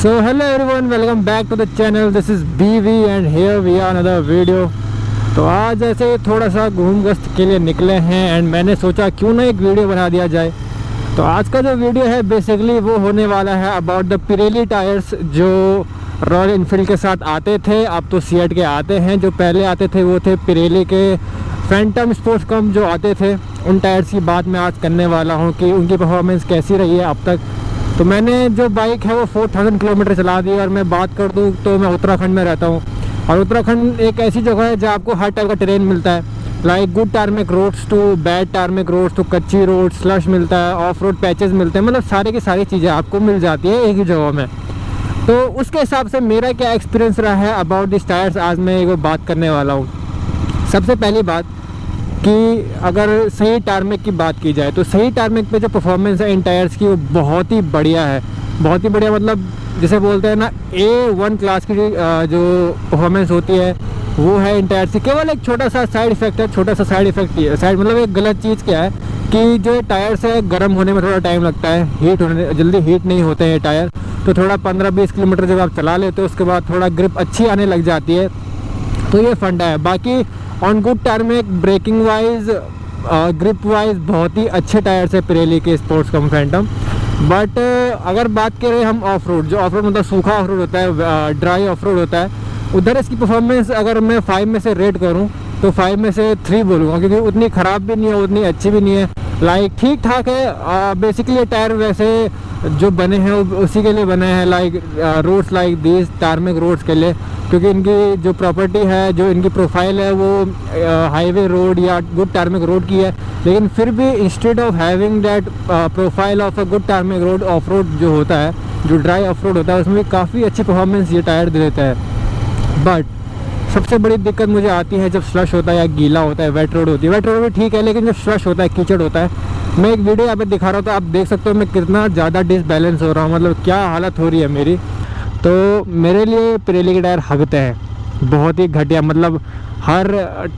So hello everyone, welcome back to the channel. This is BV and here we are another video. तो आज ऐसे थोड़ा सा घूम गश्त के लिए निकले हैं एंड मैंने सोचा क्यों ना एक वीडियो बना दिया जाए। तो आज का जो वीडियो है बेसिकली वो होने वाला है अबाउट द पिरेली टायर्स जो रॉयल इनफील्ड के साथ आते थे, अब तो सीएट के आते हैं। जो पहले आते थे वो थे पिरेली के फैंटम स्पोर्ट्स कम जो आते थे। उन टायर्स की बात मैं आज करने वाला हूँ कि उनकी परफॉर्मेंस कैसी रही है अब तक। तो मैंने जो बाइक है वो 4000 किलोमीटर चला दी। और मैं बात कर दूँ तो मैं उत्तराखंड में रहता हूँ और उत्तराखंड एक ऐसी जगह है जहाँ आपको हर टाइप का ट्रेन मिलता है, like good tarmac roads to bad tarmac roads to कच्ची रोड, स्लश मिलता है, ऑफ रोड पैचेस मिलते हैं, मतलब सारी की सारी चीज़ें आपको मिल जाती है एक ही जगह में। तो उसके हिसाब से मेरा क्या एक्सपीरियंस रहा है अबाउट दिस टायर्स, आज मैं एक बात करने वाला हूँ। सबसे पहली बात कि अगर सही टार्मिक की बात की जाए तो सही टार्मिक पे जो परफॉर्मेंस है इन टायर्स की वो बहुत ही बढ़िया है। बहुत ही बढ़िया मतलब जिसे बोलते हैं ना A1 क्लास की जो परफॉर्मेंस होती है वो है इन टायर्स की। केवल एक छोटा सा साइड इफेक्ट है, छोटा सा साइड इफेक्ट ही है। साइड मतलब एक गलत चीज़ क्या है कि जो टायर्स है गर्म होने में थोड़ा टाइम लगता है, हीट होने जल्दी हीट नहीं होते हैं टायर। तो थोड़ा 15-20 किलोमीटर जब आप चला लेते हो उसके बाद थोड़ा ग्रिप अच्छी आने लग जाती है। तो ये फंडा है। बाकी on good tarmac, braking wise, grip wise बहुत ही अच्छे टायर्स है पिरेली के स्पोर्ट्स कम फैंटम। बट अगर बात करें हम ऑफ रोड, जो ऑफ रोड मतलब सूखा ऑफ रोड होता है, ड्राई ऑफ रोड होता है, उधर इसकी परफॉर्मेंस अगर मैं 5 में से रेट करूं तो 5 में से 3 बोलूँगा, क्योंकि उतनी ख़राब भी नहीं है उतनी अच्छी भी नहीं है, लाइक ठीक ठाक है। बेसिकली ये टायर वैसे जो बने हैं उसी के लिए बने हैं, like roads like this tarmac roads के लिए, क्योंकि इनकी जो प्रॉपर्टी है, जो इनकी प्रोफाइल है वो हाईवे रोड या गुड टार्मिक रोड की है। लेकिन फिर भी instead of having that profile of a good tarmac road, off road जो होता है, जो ड्राई ऑफ रोड होता है, उसमें भी काफ़ी अच्छी परफॉर्मेंस ये टायर दे देता है। बट सबसे बड़ी दिक्कत मुझे आती है जब स्लश होता है या गीला होता है, वेट रोड होती है। वेट रोड भी ठीक है, लेकिन जब स्लश होता है, कीचड़ होता है, मैं एक वीडियो यहाँ पे दिखा रहा हूँ तो आप देख सकते हो मैं कितना ज़्यादा डिसबैलेंस हो रहा हूँ, मतलब क्या हालत हो रही है मेरी। तो मेरे लिए पिरेली के टायर हगते हैं, बहुत ही घटिया। मतलब हर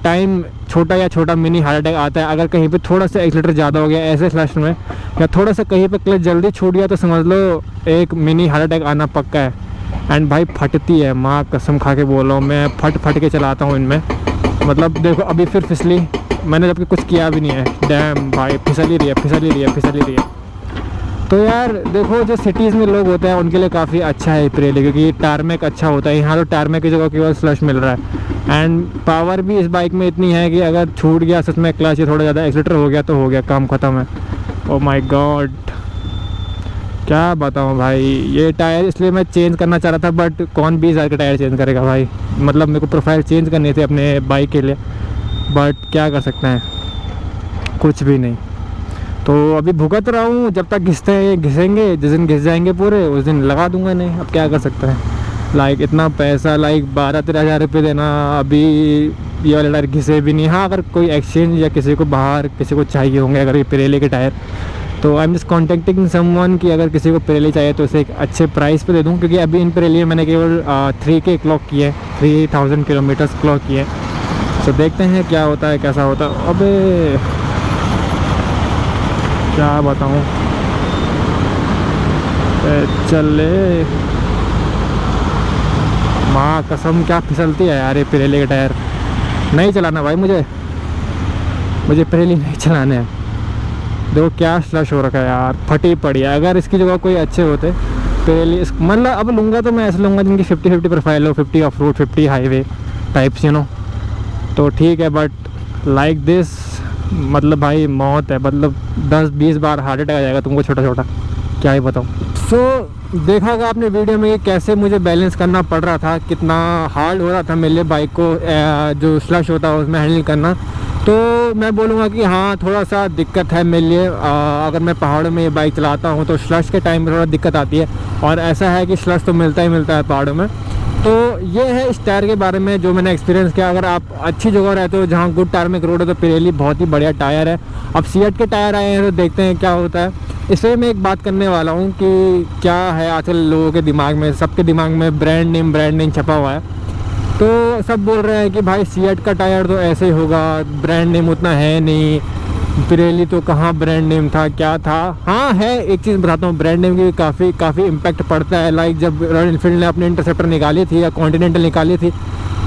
टाइम छोटा या छोटा मिनी हार्ट अटैक आता है अगर कहीं पे थोड़ा सा एक्सीलरेटर ज़्यादा हो गया ऐसे स्लश में, या थोड़ा सा कहीं पे क्लच जल्दी छूट गया तो समझ लो एक मिनी हार्ट अटैक आना पक्का है। एंड भाई फटती है, माँ कसम खा के बोल रहा हूँ, मैं फट के चलाता हूँ इनमें। मतलब देखो अभी फिर फिसली, मैंने जबकि कुछ किया भी नहीं है, डैम भाई फिसल ही रही है। तो यार देखो जो सिटीज़ में लोग होते हैं उनके लिए काफ़ी अच्छा है पिरेली, क्योंकि टार्मिक अच्छा होता है। यहाँ तो टार्मिक की जगह केवल स्लश मिल रहा है एंड पावर भी इस बाइक में इतनी है कि अगर छूट गया सच में क्लच या थोड़ा ज़्यादा एक्सीलरेटर हो गया तो हो गया, काम ख़त्म है। ओ माय गॉड, क्या बताऊँ भाई। ये टायर इसलिए मैं चेंज करना चाह रहा था, बट कौन 20,000 का टायर चेंज करेगा भाई। मतलब मेरे को प्रोफाइल चेंज करनी थी अपने बाइक के लिए, बट क्या कर सकते हैं, कुछ भी नहीं। तो अभी भुगत रहा हूँ, जब तक घिसेंगे, जिस दिन घिस जाएंगे पूरे उस दिन लगा दूंगा नहीं। अब क्या कर सकते हैं, लाइक इतना पैसा, लाइक 12-13 हज़ार रुपये देना, अभी ये वाले टायर घिसे भी नहीं। हाँ अगर कोई एक्सचेंज या किसी को बाहर किसी को चाहिए होंगे अगर ये पिरेली के टायर, तो I am just contacting someone कि अगर किसी को पिरेली चाहिए तो उसे एक अच्छे प्राइस पे दे दूँ, क्योंकि अभी इन पिरेली मैंने केवल 3K क्लॉक किए हैं, 3000 किलोमीटर्स क्लॉक किए। तो देखते हैं क्या होता है, कैसा होता है। अबे क्या बताऊँ, चले माँ कसम क्या फिसलती है यार ये पिरेली के टायर। नहीं चलाना भाई, मुझे पिरेली नहीं चलाने हैं। देखो क्या स्लश हो रखा है यार, फटी पड़ी है। अगर इसकी जगह कोई अच्छे होते पिरेली, मतलब अब लूँगा तो मैं ऐसे लूँगा जिनकी 50-50 प्रोफाइल हो, 50 of road 50 highway types, you know, तो ठीक है। बट लाइक दिस मतलब भाई मौत है, मतलब 10-20 बार हार्ट अटैक आ जाएगा तुमको छोटा छोटा, क्या ही बताऊँ। सो देखा होगा आपने वीडियो में कि कैसे मुझे बैलेंस करना पड़ रहा था, कितना हार्ड हो रहा था मेरे लिए बाइक को जो स्लश होता है उसमें हैंडल करना। तो मैं बोलूँगा कि हाँ थोड़ा सा दिक्कत है मेरे लिए। अगर मैं पहाड़ों में ये बाइक चलाता हूँ तो स्लश के टाइम में थोड़ा दिक्कत आती है, और ऐसा है कि स्लश तो मिलता है पहाड़ों में। तो ये है इस टायर के बारे में जो मैंने एक्सपीरियंस किया। अगर आप अच्छी जगह रहते हो जहाँ गुड टार्मिक रोड है तो पिरेली बहुत ही बढ़िया टायर है। अब सीएट के टायर आए हैं तो देखते हैं क्या होता है। इसलिए मैं एक बात करने वाला हूँ कि क्या है आजकल लोगों के दिमाग में, सबके दिमाग में ब्रांड नेम छपा हुआ है। तो सब बोल रहे हैं कि भाई सीएट का टायर तो ऐसे ही होगा, ब्रांड नेम उतना है नहीं, पिरेली तो कहाँ ब्रांड नेम था, क्या था। हाँ है, एक चीज़ बताता हूँ, ब्रांड नेम की काफ़ी इम्पैक्ट पड़ता है। लाइक जब रॉयल एनफील्ड ने अपने इंटरसेप्टर निकाली थी या कॉन्टिनेंटल निकाली थी,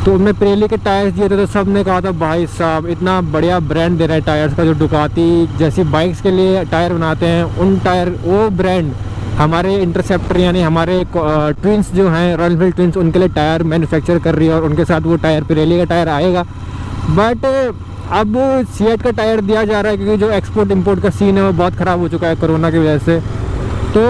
तो उनमें पिरेली के टायर्स दिए थे, तो सब ने कहा था भाई साहब इतना बढ़िया ब्रांड दे रहा है टायर्स का। जो डुकाती जैसी बाइक्स के लिए टायर बनाते हैं, उन टायर वो ब्रांड हमारे इंटरसेप्टर यानी हमारे ट्विंस जो हैं, रॉयल एनफील्ड ट्विंस, उनके लिए टायर मैन्युफैक्चर कर रही है और उनके साथ वो टायर पिरेली का टायर आएगा। बट अब सीएट का टायर दिया जा रहा है क्योंकि जो एक्सपोर्ट इंपोर्ट का सीन है वो बहुत ख़राब हो चुका है कोरोना की वजह से। तो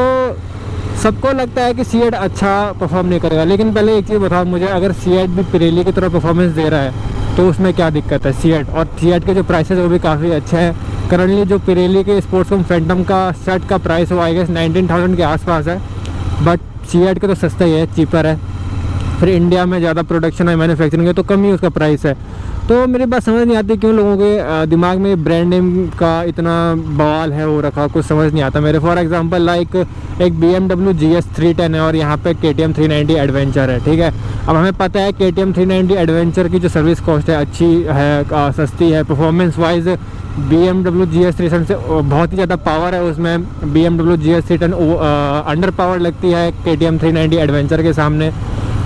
सबको लगता है कि सीएट अच्छा परफॉर्म नहीं करेगा, लेकिन पहले एक चीज़ बताओ मुझे, अगर सीएट भी पिरेली की तरह परफॉर्मेंस दे रहा है तो उसमें क्या दिक्कत है सीएट। और सीएट के जो प्राइसेस वो भी काफ़ी अच्छे हैं। करंटली जो पिरेली के स्पोर्ट्सकॉम फैंटम का सेट का प्राइस वो आई गेस 19,000 के आसपास है, बट सीएट के तो सस्ता ही है, चीपर है। फिर इंडिया में ज़्यादा प्रोडक्शन है, मैन्युफैक्चरिंग है, तो कम ही उसका प्राइस है। तो मेरी बात समझ नहीं आती क्यों लोगों के दिमाग में ब्रांड नेम का इतना बवाल है वो रखा, कुछ समझ नहीं आता मेरे। फॉर एग्जांपल लाइक एक BMW GS 310 है और यहाँ पे KTM 390 एडवेंचर है, ठीक है। अब हमें पता है KTM 390 एडवेंचर की जो सर्विस कॉस्ट है अच्छी है, सस्ती है। परफॉर्मेंस वाइज BMW GS 310 से बहुत ही ज़्यादा पावर है उसमें। BMW GS 310 अंडर पावर लगती है KTM 390 एडवेंचर के सामने।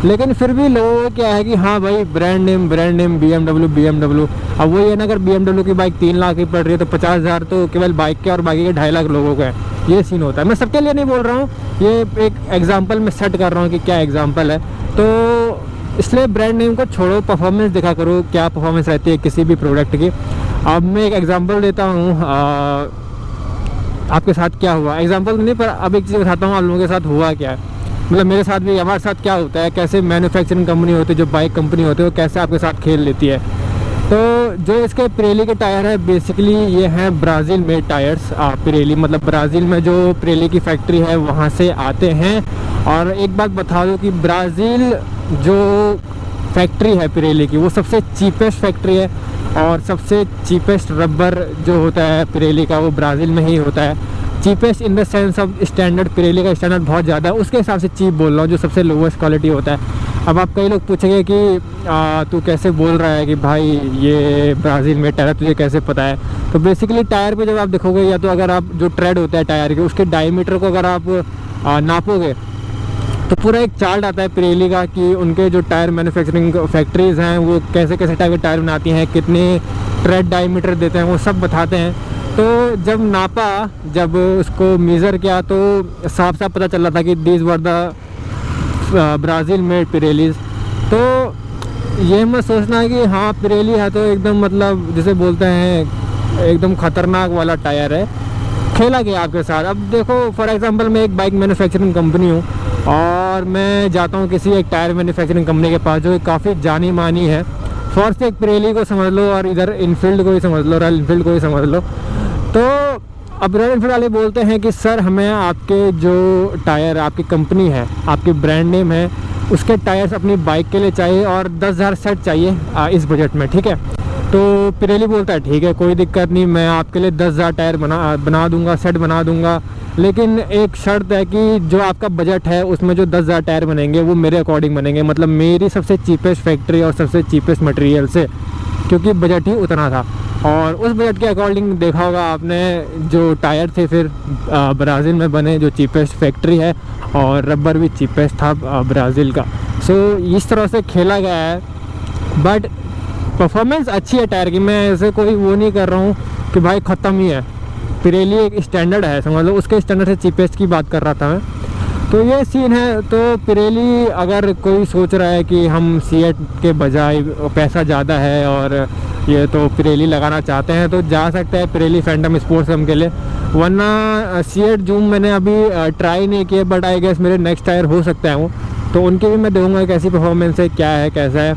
लेकिन फिर भी लोगों को क्या है कि हाँ भाई ब्रांड नेम BMW। अब वही है ना, अगर BMW की बाइक 3 लाख की पड़ रही है तो 50,000 तो केवल बाइक के और बाकी के 2.5 लाख लोगों का है। ये सीन होता है। मैं सबके लिए नहीं बोल रहा हूँ, ये एक एग्जांपल मैं सेट कर रहा हूँ कि क्या एग्जांपल है। तो इसलिए ब्रांड नेम को छोड़ो, परफॉर्मेंस दिखा करो, क्या परफॉर्मेंस रहती है किसी भी प्रोडक्ट की। अब मैं एक एग्जांपल देता हूँ, आपके साथ क्या हुआ, एग्जांपल नहीं पर अब एक चीज़ बताता हूँ आप लोगों के साथ हुआ क्या है। मतलब मेरे साथ भी, हमारे साथ क्या होता है, कैसे मैन्युफैक्चरिंग कंपनी होती है, जो बाइक कंपनी होती है वो कैसे आपके साथ खेल लेती है। तो जो इसके पिरेली के टायर है बेसिकली ये हैं ब्राज़ील में टायर्स। पिरेली मतलब ब्राज़ील में जो पिरेली की फैक्ट्री है वहाँ से आते हैं। और एक बात बता दूँ कि ब्राज़ील जो फैक्ट्री है पिरेली की वो सबसे चीपेस्ट फैक्ट्री है और सबसे चीपेस्ट रबर जो होता है पिरेली का वो ब्राज़ील में ही होता है। Cheapest in the sense of standard, Pirelli का स्टैंडर्ड बहुत ज़्यादा है, उसके हिसाब से चीप बोल रहा हूँ, जो सबसे लोवेस्ट क्वालिटी होता है। अब आप कई लोग पूछेंगे कि तू कैसे बोल रहा है कि भाई ये ब्राज़ील में टायर, तुझे कैसे पता है। तो बेसिकली टायर पे जब आप देखोगे, या तो अगर आप जो ट्रेड होता है टायर के उसके डायमीटर को अगर आप नापोगे तो पूरा एक चार्ट आता है पिरेली का कि उनके जो टायर मैन्युफैक्चरिंग फैक्ट्रीज़ हैं वो कैसे कैसे टाइप के टायर बनाती हैं, कितने ट्रेड डायमीटर देते हैं, वो सब बताते हैं। तो जब नापा, जब उसको मेज़र किया तो साफ साफ पता चल रहा था कि these were the Brazil made Pirellis. तो ये मत सोचना कि हाँ पिरेली है तो एकदम मतलब जिसे बोलते हैं एकदम ख़तरनाक वाला टायर है, खेला गया आपके साथ। अब देखो फॉर एग्जांपल मैं एक बाइक मैन्युफैक्चरिंग कंपनी हूँ और मैं जाता हूँ किसी एक टायर मैन्युफैक्चरिंग कंपनी के पास जो काफ़ी जानी मानी है। फॉर से एक पिरेली को समझ लो और इधर इनफील्ड को ही समझ लो, रॉयल इनफील्ड को ही समझ लो। तो अब रॉयल इनफील्ड वाले बोलते हैं कि सर हमें आपके जो टायर, आपकी कंपनी है, आपकी ब्रांड नेम है, उसके टायर्स अपनी बाइक के लिए चाहिए और 10,000 सेट चाहिए इस बजट में, ठीक है। तो पिरेली बोलता है ठीक है कोई दिक्कत नहीं, मैं आपके लिए 10,000 टायर बना दूंगा, सेट बना दूंगा, लेकिन एक शर्त है कि जो आपका बजट है उसमें जो 10,000 टायर बनेंगे वो मेरे अकॉर्डिंग बनेंगे, मतलब मेरी सबसे चीपेस्ट फैक्ट्री और सबसे चीपेस्ट मटेरियल से, क्योंकि बजट ही उतना था। और उस बजट के अकॉर्डिंग देखा होगा आपने जो टायर थे फिर ब्राज़ील में बने, जो चीपेस्ट फैक्ट्री है, और रबर भी चीपेस्ट था ब्राज़ील का। सो इस तरह से खेला गया है। बट परफॉर्मेंस अच्छी है टायर की, मैं ऐसे कोई वो नहीं कर रहा हूँ कि भाई ख़त्म ही है। पिरेली एक स्टैंडर्ड है, समझ लो, उसके स्टैंडर्ड से चीपेस्ट की बात कर रहा था मैं। तो ये सीन है। तो पिरेली अगर कोई सोच रहा है कि हम सीएट के बजाय पैसा ज़्यादा है और ये तो पिरेली लगाना चाहते हैं तो जा सकते हैं पिरेली फैंटम स्पोर्ट्सकॉम के लिए, वरना सीएट जूम मैंने अभी ट्राई नहीं किया, बट आई गेस मेरे नेक्स्ट टायर हो सकता है वो, तो उनकी भी मैं दूंगा कैसी परफॉर्मेंस है, क्या है, कैसा है।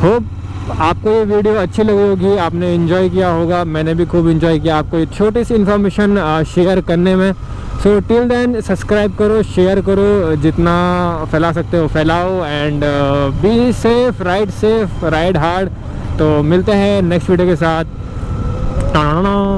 होप आपको ये वीडियो अच्छी लगी होगी, आपने एंजॉय किया होगा, मैंने भी खूब एंजॉय किया आपको एक छोटी सी इन्फॉर्मेशन शेयर करने में। सो टिल देन सब्सक्राइब करो, शेयर करो, जितना फैला सकते हो फैलाओ, and be safe, ride hard. तो मिलते हैं नेक्स्ट वीडियो के साथ।